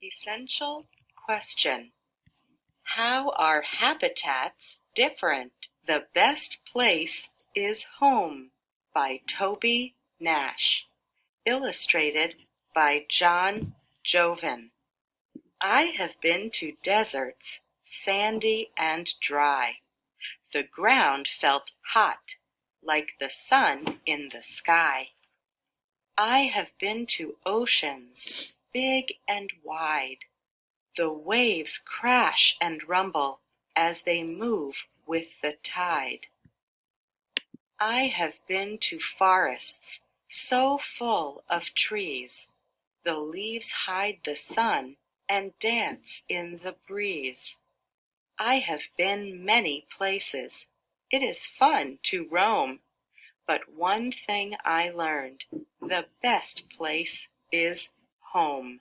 Essential question: how are habitats different? The best place is home, by Toby Nash. Illustrated by John Joven. I have been to deserts, sandy and dry. The ground felt hot, like the sun in the sky. I have been to oceans, big and wide. The waves crash and rumble as they move with the tide. I have been to forests so full of trees. The leaves hide the sun and dance in the breeze. I have been many places. It is fun to roam. But one thing I learned: the best place is home.